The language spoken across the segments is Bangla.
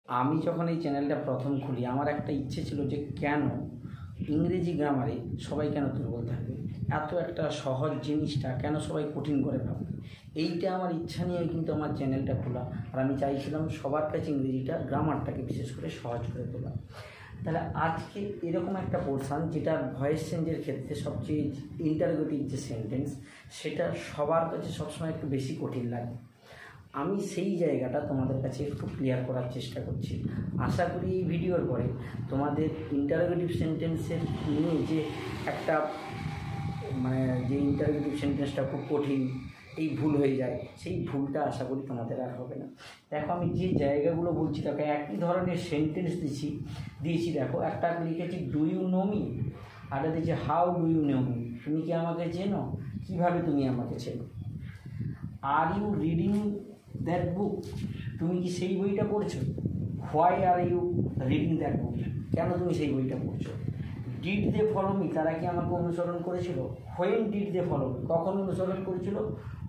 আমি যখন এই চ্যানেলটা প্রথম খুলি আমার একটা ইচ্ছে ছিল যে কেন ইংরেজি গ্রামারে সবাই কেন দুর্বল থাকবে, এত একটা সহজ জিনিসটা কেন সবাই কঠিন করে ভাববে। এইটা আমার ইচ্ছা নিয়ে কিন্তু আমার চ্যানেলটা খোলা। আর আমি চাইছিলাম সবার কাছে ইংরেজিটা গ্রামারটাকে বিশেষ করে সহজ করে তোলা। তাহলে আজকে এরকম একটা পোর্শান যেটা ভয়েস চেঞ্জের ক্ষেত্রে সবচেয়ে ইন্টারোগেটিভ যে সেন্টেন্স সেটা সবার কাছে সবসময় একটু বেশি কঠিন লাগে। আমি সেই জায়গাটা তোমাদের কাছে একটু ক্লিয়ার করার চেষ্টা করছি। আশা করি এই ভিডিওর পরে তোমাদের ইন্টারোগেটিভ সেন্টেন্সের নিয়ে যে একটা যে ইন্টারোগেটিভ সেন্টেন্সটা খুব কঠিন, এই ভুল হয়ে যায়, সেই ভুলটা আশা করি তোমাদের আর হবে না। দেখো আমি যে জায়গাগুলো বলছি তাকে একই ধরনের সেন্টেন্স দিয়েছি। দেখো একটা লিখেছি ডু ইউ নো মি, আরেকটা দিয়েছি how do you know me, তুমি কি আমাকে চেনো, কীভাবে তুমি আমাকে চেনো। Are you reading that book, তুমি কি সেই বইটা পড়ছো। Why are you reading that book, কেন তুমি সেই বইটা পড়ছো। ডিড দে ফলো মি, তারা কি আমাকে অনুসরণ করেছিল। When did they follow me, কখন অনুসরণ করেছিল।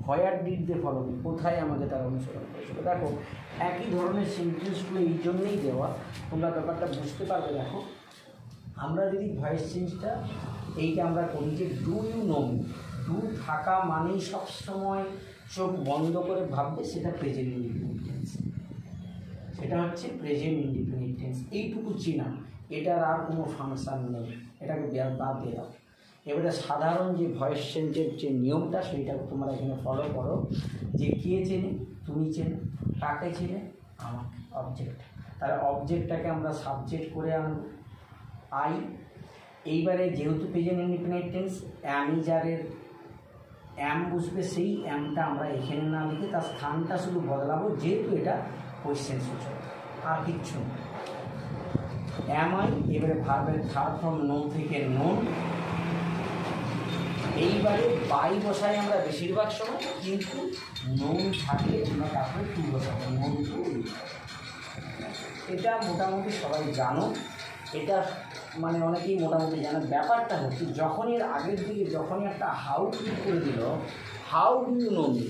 Where did they follow me, কোথায় আমাকে তারা অনুসরণ করেছিল। দেখো একই ধরনের সেন্টেন্সগুলো এই জন্যই দেওয়া, তোমরা ব্যাপারটা বুঝতে পারবে। দেখো আমরা যদি ভয়েস চেঞ্জটা এইটা আমরা করি যে do you know me, do থাকা মানেই সবসময় চোখ বন্ধ করে ভাববে সেটা প্রেজেন্ট ইন্ডিপেন্ডেন্ট টেন্স, সেটা হচ্ছে প্রেজেন্ট ইন্ডিপেন্ডেন্ট টেন্স। এইটুকু চেনা, এটার আর কোনো ফাংশান নেই, এটাকে বাদ দিয়ে দাও। এবারে সাধারণ যে ভয়েস চেঞ্জের যে নিয়মটা সেইটা তোমরা এখানে ফলো করো, যে কে চেনে, তুমি চেনে, কাকে চেনে, আমাকে, অবজেক্ট। তাহলে অবজেক্টটাকে আমরা সাবজেক্ট করে আনবো আই। এইবারে যেহেতু প্রেজেন্ট ইন্ডিপেন্ডেন্ট টেন্স, অ্যামিজারের অ্যাম বুঝবে, সেই অ্যামটা আমরা এখানে না লিখে তার স্থানটা শুধু বদলাবো, যেহেতু এটা কোয়েশ্চেন সূচক, আর কিচ্ছু না। অ্যাম আই, এবারে ভার্বের থার্ড ফর্ম নো থেকে নোন। এইবারে বাই বসাই আমরা বেশিরভাগ সময়, কিন্তু নোন থাকলে আমরা তারপরে টু বসাবো, নোন টু। এটা মোটামুটি সবাই জানো, এটা অনেকেই মোটামুটি জানো। ব্যাপারটা হচ্ছে যখন এর আগের দিকে যখনই একটা হাউ ক্লিক করে দিল, how do you know me,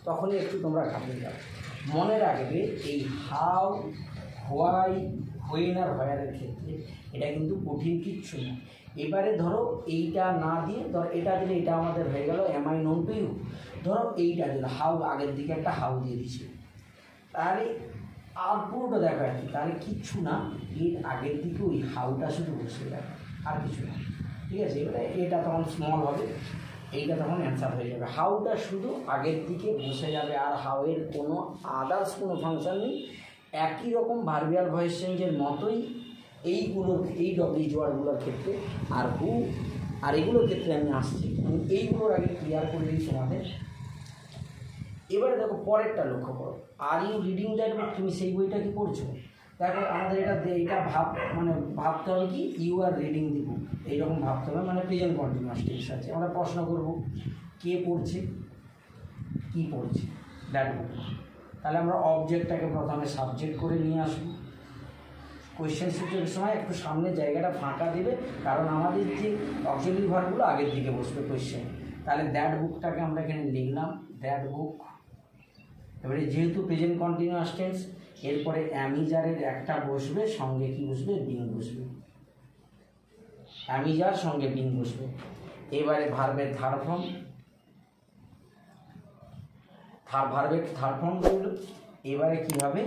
তখনই একটু তোমরা ঘাবড়ে যাও। মনে রাখবে এই হাউ, হোয়াই, হোয়েন আর হোয়ারের ক্ষেত্রে এটা কিন্তু কঠিন কিচ্ছু না। এবারে ধরো এইটা না দিয়ে, ধরো এটা দিলে এটা আমাদের হয়ে গেল am I known to you. ধরো এইটা দিল হাউ, আগের দিকে একটা হাউ দিয়ে দিচ্ছে, তাহলে আর পুরোটা দেখা আর কি, তাহলে কিচ্ছু না, এর আগের দিকে ওই হাউটা শুধু বসে যাবে, আর কিছু না। ঠিক আছে, এবারে এটা তখন স্মল হবে, এইটা তখন অ্যান্সার হয়ে যাবে। হাউটা শুধু আগের দিকে বসে যাবে, আর হাউয়ের কোনো আদার্স কোনো ফাংশান নেই। একই রকম ভার্বিয়াল ভয়েস চেঞ্জের মতোই এইগুলোর, এই ডব্লিউজ ওয়ার্ডগুলোর ক্ষেত্রে আর হু আর এগুলোর ক্ষেত্রে আমি আসছি, আমি এইগুলোর আগে ক্লিয়ার করে দিই তোমাদের। এবারে দেখো পরেরটা লক্ষ্য করো, are you reading that book, তুমি সেই বইটা কি পড়ছো। দেখো আমাদের এটা ভাবতে হবে কি, ইউ আর রিডিং দি বুক, এইরকম ভাবতে হবে, প্রেজেন্ট কন্টিনিউয়াস টেন্স আছে। আমরা প্রশ্ন করব কে পড়ছে, কি পড়ছে, দ্যাট বুক। তাহলে আমরা অবজেক্টটাকে প্রথমে সাবজেক্ট করে নিয়ে আসবো। কোয়েশ্চেন সূচকের সময় একটু সামনের জায়গাটা ফাঁকা দেবে, কারণ আমাদের যে অক্সিলারি ভার্বগুলো আগের দিকে বসবে কোয়েশ্চেন। তাহলে দ্যাট বুকটাকে আমরা এখানে লিখলাম, দ্যাট বুক। এবারে যেহেতু প্রেজেন্ট কন্টিনিউয়াস টেন্স, এরপরে অ্যামিজারের একটা বসবে, সঙ্গে কি বসবে, বিং বসবে। অ্যামিজার সঙ্গে বিং বসবে। এবারে ভার্বের থার্ড ফর্ম, ভার্বের থার্ড ফর্ম বলল। এবারে কী হবে,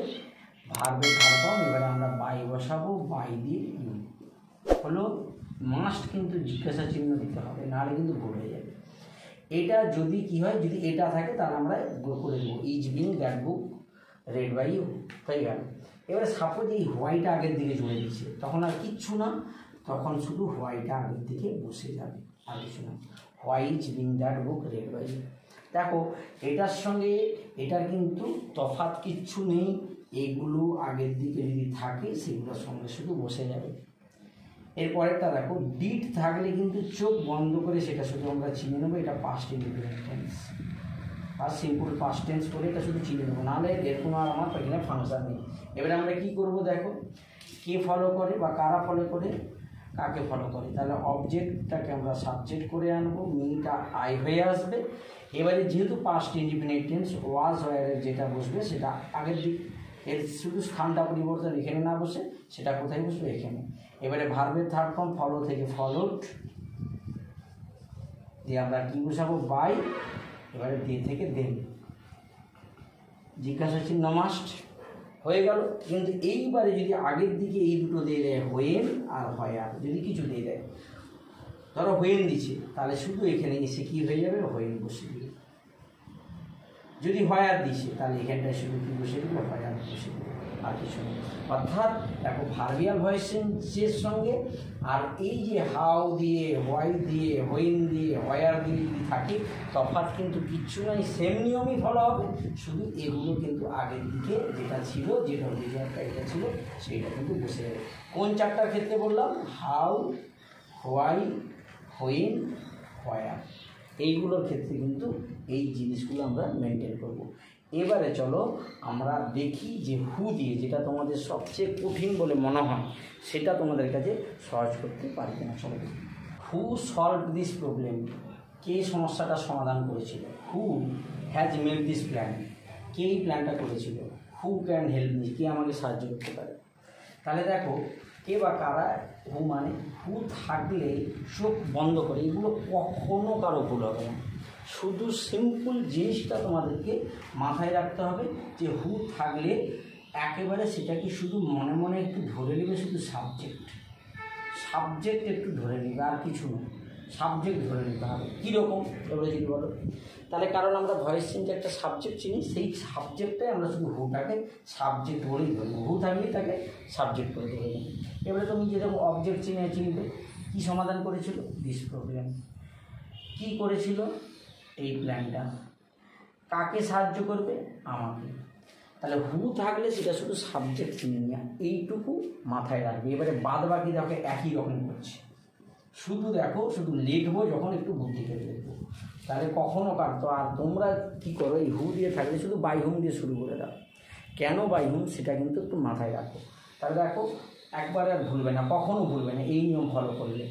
ভার্বের থার্ড ফর্ম, এবারে আমরা বাই বসাবো, বাই দিয়ে ইউ হলো। মাস্ট কিন্তু জিজ্ঞাসা চিহ্ন দিতে হবে, নাহলে কিন্তু ভুল হয়ে যাবে। এটা যদি কি হয়, যদি এটা থাকে তাহলে আমরা করে দেবো is being that book read by you, হয়ে গেল। এবারে সাপোজ এই হোয়াইটা আগের দিকে জুড়ে দিচ্ছে, তখন আর কিচ্ছু না, তখন শুধু হোয়াইটা আগের দিকে বসে যাবে, আর কিছু না। Why is being that book read by you. দেখো এটার সঙ্গে এটার কিন্তু তফাৎ কিচ্ছু নেই, এইগুলো আগের দিকে যদি থাকে সেগুলোর সঙ্গে শুধু বসে যাবে। এরপরেরটা দেখো, ডিড থাকলে কিন্তু চোখ বন্ধ করে সেটা শুধু আমরা চিনে নেবো, এটা পাস্ট ইন্ডিপেন্ডেন্ট টেন্স, আর সিম্পল পাস্ট টেন্স করে এটা শুধু চিনে নেবো, নাহলে এর কোনো আর আমার এখানে ফাংশান নেই। এবারে আমরা কী করবো, দেখো কে ফলো করে বা কারা ফলো করে, কাকে ফলো করে। তাহলে অবজেক্টটাকে আমরা সাবজেক্ট করে আনবো, মিটা আই হয়ে আসবে। এবারে যেহেতু পাস্ট ইন্ডিপেন্ডেন্ট টেন্স, ওয়াজ ওয়ারের যেটা বসবে সেটা আগের দিক, এর শুধু স্থানটা পরিবর্তন, এখানে না বসে সেটা কোথায় বসবে, এখানে। এবারে ভার্বের থার্ড ফর্ম ফলো থেকে ফলোড, দিয়ে আমরা কী বসাবো, বাই, এবারে দিয়ে থেকে দেন, জিজ্ঞাসা চিহ্ন মাস্ট, হয়ে গেল। কিন্তু এইবারে যদি আগের দিকে এই দুটো দিয়ে দেয় হোয়েন আর হয়ার, যদি কিছু দিয়ে দেয়, ধরো হোয়েন দিচ্ছে, তাহলে শুধু এখানে এসে কী হয়ে যাবে, হোয়েন বসে দিবে। যদি হয়ার দিছে তাহলে এখানটায় শুধু কী বসে দিবে, হয়ার বসে দিবে, আর কিছু নেই। অর্থাৎ দেখো ভার্বিয়াল ভয়েসের সঙ্গে আর এই যে হাউ দিয়ে, হোয়াই দিয়ে, হোয়েন দিয়ে, হয়ার দিয়ে যদি থাকে, তফাৎ কিন্তু কিচ্ছু নয়, সেম নিয়মই ফলো হবে, শুধু এগুলো কিন্তু আগের দিকে যেটা ছিল, যেটা অভিযোগটা এটা ছিল, সেইটা কিন্তু বসে যাবে। কোন চারটার ক্ষেত্রে বললাম, হাউ, হোয়াই, হোয়েন, হয়ার, এইগুলোর ক্ষেত্রে কিন্তু এই জিনিসগুলো আমরা মেনটেন করব। এবারে চলো আমরা দেখি যে হু দিয়ে, যেটা তোমাদের সবচেয়ে কঠিন বলে মনে হয়, সেটা তোমাদের কাছে সহজ করতে পারবে না। চলো, হু সলভ দিস প্রবলেম, কে সমস্যাটা সমাধান করেছিল, who has made this plan, কে এই প্ল্যানটা করেছিল, হু ক্যান হেল্প মি, কে আমাকে সাহায্য করতে পারে। তাহলে দেখো কে বা কারা, হু মানে হু থাকলে চোখ বন্ধ করে, এগুলো কখনো কারো ভুল হবে না। শুধু সিম্পল জিনিসটা তোমাদেরকে মাথায় রাখতে হবে যে হু থাকলে একেবারে সেটাকে শুধু মনে মনে একটু ধরে নেবে, শুধু সাবজেক্ট একটু ধরে নেবে, আর কিছু না, সাবজেক্ট ধরে নিতে হবে। কীরকম এবারে যদি বলো, তাহলে কারণ আমরা ভয়েস চেঞ্জে একটা সাবজেক্ট চিনি, সেই সাবজেক্টটাই আমরা শুধু হুটাকে সাবজেক্ট বলেই ধরবো, হু থাকলেই তাকে সাবজেক্ট করে ধরে নেব। এবারে তুমি যেরকম অবজেক্ট চিনবে, কী সমাধান করেছিল, দিস প্রবলেম, কী করেছিল, এই প্ল্যানটা, কাকে সাহায্য করবে, আমাকে। তাহলে হু থাকলে সেটা শুধু সাবজেক্ট চিনে নিয়ে এইটুকু মাথায় রাখবে। এবারে বাদ বাকি দেখো একই রকম করছে, শুধু দেখো শুধু লিখবো যখন একটু বুদ্ধি করে লিখবো, তাহলে কখনও কাটতো। আর তোমরা কী করো, এই হু দিয়ে থাকলে শুধু বাই হুম দিয়ে শুরু করে দাও, কেন বাই হুম সেটা কিন্তু একটু মাথায় রাখো। তাহলে দেখো একবার আর ভুলবে না, কখনও ভুলবে না এই নিয়ম ফলো করলে।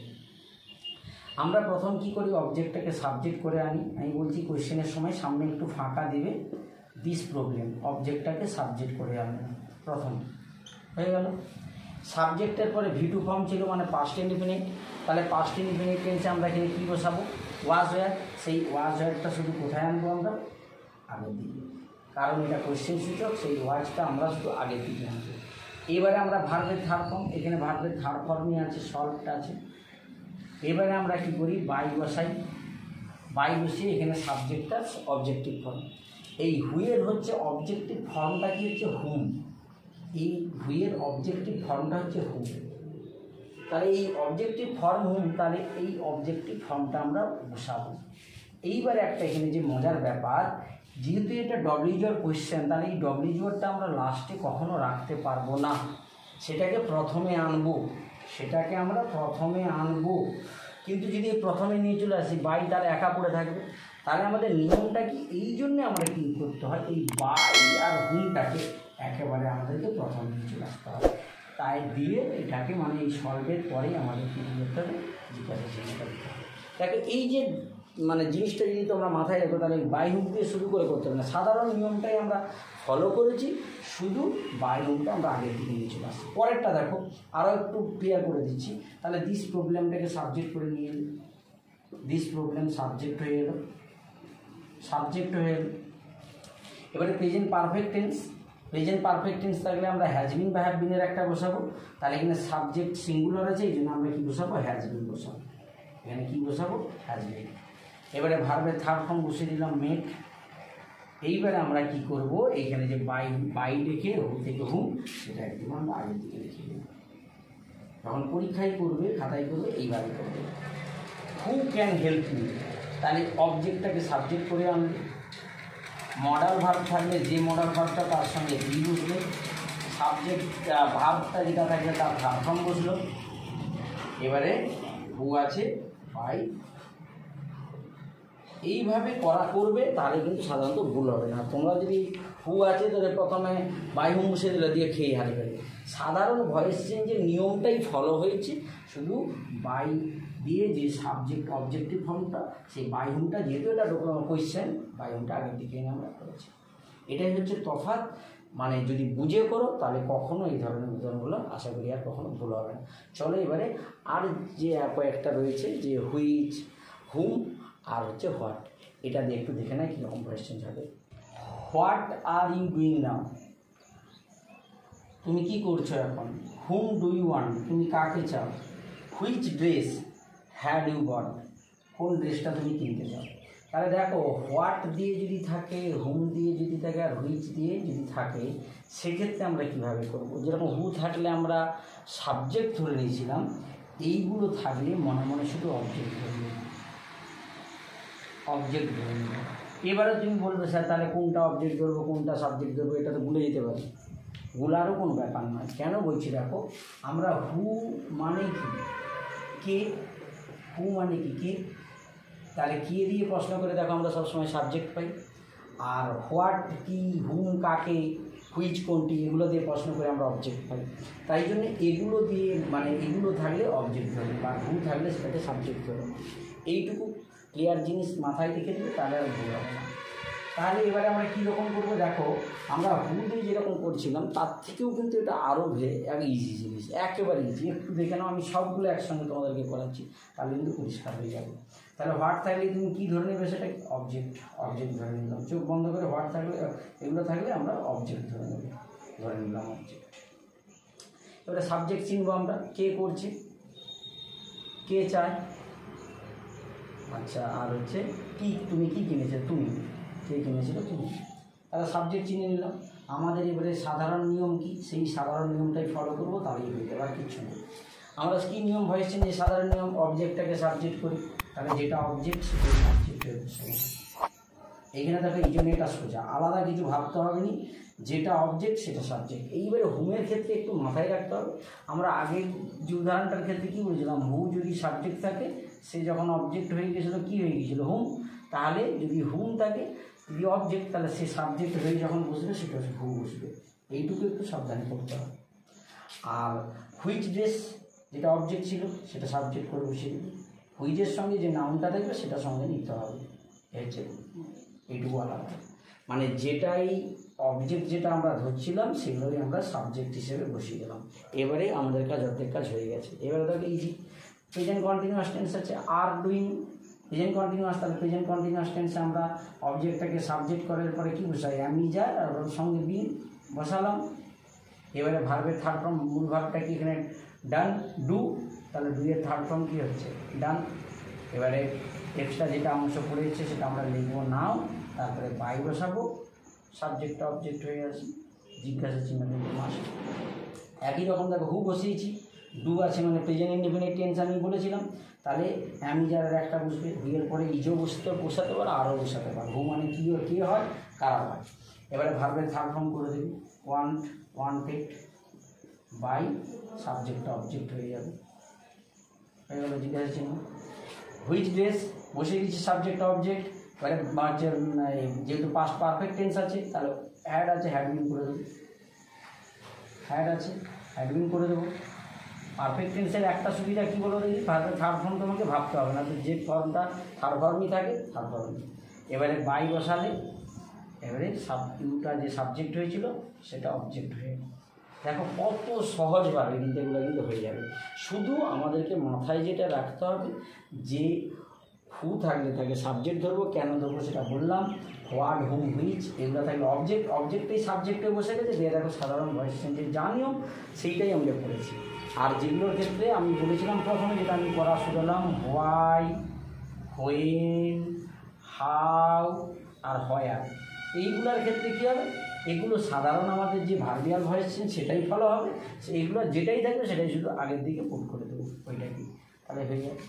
আমরা প্রথম কি করি, অবজেক্টটাকে সাবজেক্ট করে আনি। আমি বলছি কোয়েশ্চেনের সময় সামনে একটু ফাঁকা দেবে, দিস প্রবলেম, অবজেক্টটাকে সাবজেক্ট করে আনি প্রথম, হয়ে গেল। সাবজেক্টের পরে ভি2 ফর্ম ছিল মানে পাস্ট ইনডিফিনিট, তাহলে পাস্ট ইনডিফিনিট টেন্সে আমরা এখানে কী বসাবো, ওয়াজ ওয়্যার, সেই ওয়াজ ওয়্যারটা শুধু কোথায় আনবো, আমরা আগের দিকে, কারণ এটা কোয়েশ্চেন সূচক, সেই ওয়াজটা আমরা শুধু আগের দিকে আনবো। এবারে আমরা ভার্বের থার্ড ফর্ম, এখানে ভার্বের থার্ড ফর্মই আছে, সলভটা আছে। এবারে আমরা কী করি, বাই বসাই, বাই বসিয়ে এখানে সাবজেক্টটা অবজেক্টিভ ফর্ম, এই হুয়ের হচ্ছে অবজেক্টিভ ফর্মটা কি হচ্ছে, হুম, এই হুয়ের অবজেক্টিভ ফর্মটা হচ্ছে হুম। তাহলে এই অবজেক্টিভ ফর্ম হুম, তাহলে এই অবজেক্টিভ ফর্মটা আমরা বসাবো। এইবার একটা এখানে যে মজার ব্যাপার, যেহেতু এটা ডব্লিউজর কোয়েশ্চেন, তাহলে এই ডব্লিউজরটা আমরা লাস্টে কখনো রাখতে পারবো না, সেটাকে প্রথমে আনবো, কিন্তু যদি প্রথমে নিয়ে চলে আসি বাই, তাহলে একা পড়ে থাকবে। তাহলে আমাদের নিয়মটা কি, এই জন্যে আমরা কী করতে হয়, এই বাই আর হুমটাকে একেবারে আমাদেরকে প্রথমে নিয়ে চলে আসতে হবে। তাই দিয়ে এটাকে মানে এই সলভের পরেই আমাদের কী করতে হবে, জিজ্ঞাসা চিহ্নটা দিতে হবে। দেখো এই যে মানে জিনিসটা যদি তোমরা মাথায় রাখো, তাহলে বাই হুম দিয়ে শুরু করে করতে হবে না, সাধারণ নিয়মটাই আমরা ফলো করেছি, শুধু বাই হুমটা আমরা আগের দিকে নিয়ে চলে আসছি। পরেরটা দেখো আরও একটু ক্লিয়ার করে দিচ্ছি। তাহলে দিস প্রবলেমটাকে সাবজেক্ট করে নিয়ে এলো, দিস প্রবলেম সাবজেক্ট হয়ে এলো, এবারে প্রেজেন্ট পারফেক্ট টেন্স থাকলে আমরা হ্যাজ বিন বা হ্যাভ বিনের একটা বসাবো। তাহলে এখানে সাবজেক্ট সিঙ্গুলার আছে, এই জন্য আমরা কী বসাবো, হ্যাজ বিন বসাবো, এখানে কী বসাবো, হ্যাজ বিন। এবারে ভার্বের থার্ড ফর্ম বসিয়ে দিলাম মেক। এইবারে আমরা কি করব, এইখানে যে বাই লিখে হু থেকে হুম, সেটা একদম আমরা আগের দিকে লিখে দেব, যখন পরীক্ষায় করবে খাতায় করবে এইভাবে করবে। হু ক্যান হেল্প মি, তাহলে অবজেক্টটাকে সাবজেক্ট করে আনবে, মডাল ভার্ব থাকলে যে মডাল ভার্বটা তার সঙ্গে বি বসবে, সাবজেক্ট ভার্বটা যেটা থাকবে তার থার্ড ফর্ম বসলো। এবারে হু আছে, বাই, এইভাবে করবে, তাহলে কিন্তু সাধারণত ভুল হবে না। তোমরা যদি হু আছে তাহলে প্রথমে বাই হুম বসে দিলে, দিয়ে খেয়ে হারিয়ে ফেলবে। সাধারণ ভয়েস চেঞ্জের নিয়মটাই ফলো হয়েছে, শুধু বাই দিয়ে যে সাবজেক্ট অবজেক্টিভ ফর্মটা, সেই বাই হুমটা যেহেতু এটা কোয়েশ্চেন, বাই হুমটা আগের দিকে আমরা করেছি। এটাই হচ্ছে তফাৎ। মানে যদি বুঝে করো তাহলে কখনো এই ধরনের উদাহরণগুলো আশা করি আর কখনো ভুল হবে না। চলো এবারে আর যে কয়েকটা রয়েছে, যে হুইচ, হুম আর হচ্ছে হোয়াট, এটা দিয়ে একটু দেখে নেয় কীরকম ভয়েস চেঞ্জ হবে। What are you doing now, তুমি কি করছো এখন। হুম ডু ইউ ওয়ান্ট, তুমি কাকে চাও। Which dress had you got, কোন ড্রেসটা তুমি কিনতে চাও। তাহলে দেখো হোয়াট দিয়ে যদি থাকে, হুম দিয়ে যদি থাকে আর হুইচ দিয়ে যদি থাকে, সেক্ষেত্রে আমরা কীভাবে করব। যেরকম হু থাকলে আমরা সাবজেক্ট ধরে নিয়েছিলাম, এইগুলো থাকলে মনে মনে শুধু অবজেক্ট ধরে নেব, অবজেক্ট ধরে নেব। এবারে তুমি বলবে স্যার তাহলে কোনটা অবজেক্ট ধরবো কোনটা সাবজেক্ট ধরবো, এটা তো ভুলে যেতে পারি। ভুলারও কোনো ব্যাপার নয়। কেন বলছি দেখো, আমরা হু মানে কি, কে, হু মানে কি কে, তাহলে কে দিয়ে প্রশ্ন করে দেখো আমরা সবসময় সাবজেক্ট পাই। আর হোয়াট কি, হুম কাকে, হুইচ কোনটি, এগুলো দিয়ে প্রশ্ন করে আমরা অবজেক্ট পাই। তাই জন্য এগুলো দিয়ে মানে এগুলো থাকলে অবজেক্ট ধরবে, বা হু থাকলে সেটাকে সাবজেক্ট ধরবে। এইটুকু ক্লিয়ার জিনিস মাথায় রেখে দেবে, তাহলে আর ভুল হবে না। তাহলে এবারে আমরা কীরকম করবো দেখো, আমরা হু দিয়ে যেরকম করছিলাম তার থেকেও কিন্তু এটা আরও এক ইজি জিনিস, একেবারে ইজি। একটু দেখে নাও, আমি সবগুলো একসঙ্গে তোমাদেরকে করাচ্ছি, তাহলে কিন্তু পরিষ্কার হয়ে যাবে। তাহলে হোয়াট থাকলে তুমি কী ধরে নেবে, সেটা অবজেক্ট, অবজেক্ট ধরে নিলাম। চোখ বন্ধ করে হোয়াট থাকলে, এগুলো থাকলে আমরা অবজেক্ট ধরে নেব, ধরে নিলাম অবজেক্ট। এবারে সাবজেক্ট চিনবো আমরা, কে করছে, কে চায়, আচ্ছা, আর হচ্ছে কি, তুমি কি কিনেছো, তুমি, কে কিনেছিল তুমি। তাহলে সাবজেক্ট চিনে নিলাম। আমাদের এবারে সাধারণ নিয়ম কি, সেই সাধারণ নিয়মটাই ফলো করবো, তাহলেই হয়ে যাবে, আর কিছু না। আমরা কী নিয়ম ভয়েস চেঞ্জে সাধারণ নিয়ম, অবজেক্টটাকে সাবজেক্ট করি, তাহলে যেটা অবজেক্ট সেটাই সাবজেক্ট হয়ে বসে। এইখানে দেখো এই জন্য এটা সোজা, আলাদা কিছু ভাবতে হবে না, যেটা অবজেক্ট সেটা সাবজেক্ট। এইবারে হুমের ক্ষেত্রে একটু মাথায় রাখতে হবে, আমরা আগের যে উদাহরণটার ক্ষেত্রে কী বলেছিলাম, হু যদি সাবজেক্ট থাকে, সে যখন অবজেক্ট হয়ে গেছিলো কী হয়ে গেছিলো, হুম। তাহলে যদি হুম থাকে, যদি অবজেক্ট, তাহলে সে সাবজেক্ট হয়ে যখন বসবে সেটা হু বসবে। এইটুকু একটু সাবধানে করতে হবে। আর হুইচ ড্রেস যেটা অবজেক্ট ছিল সেটা সাবজেক্ট করে বসিয়ে দিবি, হুইচের সঙ্গে যে নাউনটা দেখবে সেটা সঙ্গে নিতে হবে, হচ্ছে এইটুকু আলাদা। মানে যেটাই অবজেক্ট যেটা আমরা ধরছিলাম সেগুলোই আমরা সাবজেক্ট হিসেবে বসিয়ে দিলাম। এবারে আমাদের কাজ অর্ধেক কাজ হয়ে গেছে। এবারে দেখো ইজি, প্রেজেন্ট কন্টিনিউয়াস টেন্স আছে আর ডুইং, প্রেজেন্ট কন্টিনিউয়াস। তাহলে প্রেজেন্ট কন্টিনিউয়াস টেন্সে আমরা অবজেক্টটাকে সাবজেক্ট করার পরে কী বসাই, আমি যাই আর ওর সঙ্গে বিন বসালাম। এবারে ভার্বের থার্ড ফর্ম, মূল ভার্বটা কি এখানে ডান, ডু, তাহলে ডুয়ের থার্ড ফর্ম কী হচ্ছে, ডান। এবারে এক্সট্রা যেটা অংশ পড়েছে সেটা আমরা লিখবো নাও, তারপরে বাই বসাবো, সাবজেক্টটা অবজেক্ট হয়ে আসে, জিজ্ঞাসা চিহ্ন কিন্তু মাস্ট। একই রকম দেখো হু বসিয়েছি, ডু আছে মানে প্রেজেন্ট ইনডিফিনিট টেন্স আমি বলেছিলাম, তাহলে আমি যারা একটা বসবে, হুইয়ের পরে ইজও বসাতে পারো, আরও বসাতে পারো। হু মানে কী কে হয়, কারা হয়। এবারে ভার্বের থার্ড ফর্ম করে দেবে, ওয়ান্টেড, বাই, সাবজেক্টটা অবজেক্ট হয়ে যাবে, হয়ে গেল জিজ্ঞাসা চিহ্ন। হুইচ ড্রেস বসে দিচ্ছি, সাবজেক্ট অবজেক্ট। এবারে যেহেতু পাস্ট পারফেক্ট টেন্স আছে, তাহলে হ্যাড আছে, হ্যাডবিন করে দেবো, হ্যাড আছে, হ্যাডবিন করে দেবো। পারফেক্ট টেন্সের একটা সুবিধা কী বলো দেখি, থার্ড ফর্ম তোমাকে ভাবতে হবে না, তো যে ফর্মটা থার্ড ফর্মই থাকে থার্ড ফর্মই। এবারে বাই বসালে এবারে ইউটা যে সাবজেক্ট হয়েছিল সেটা অবজেক্ট হয়ে গেল। দেখো কত সহজভাবে কিন্তু এগুলো কিন্তু হয়ে যাবে। শুধু আমাদেরকে মাথায় যেটা রাখতে হবে, যে হু থাকলে তাকে সাবজেক্ট ধরবো, কেন ধরবো সেটা বললাম। হোয়াট, হুম, হুইচ এগুলো থাকলে অবজেক্ট, অবজেক্টেই সাবজেক্টে বসে গেছে, দিয়ে দেখো সাধারণ ভয়েস চেঞ্জের যা নিয়ম সেইটাই আমরা করেছি। আর যেগুলোর ক্ষেত্রে আমি বলেছিলাম প্রথমে, যেটা আমি পড়া শুরুলাম, হোয়াই, হোয়েন, হাউ আর হোয়ার, এইগুলোর ক্ষেত্রে কী হবে, এগুলো সাধারণ আমাদের যে ভার্বিয়াল ভয়েস চেঞ্জ সেটাই ফলো হবে, এইগুলো যেটাই থাকবে সেটাই শুধু আগের দিকে পুট করে দেবো, ওইটা কি, তাহলে হয়ে যাবে।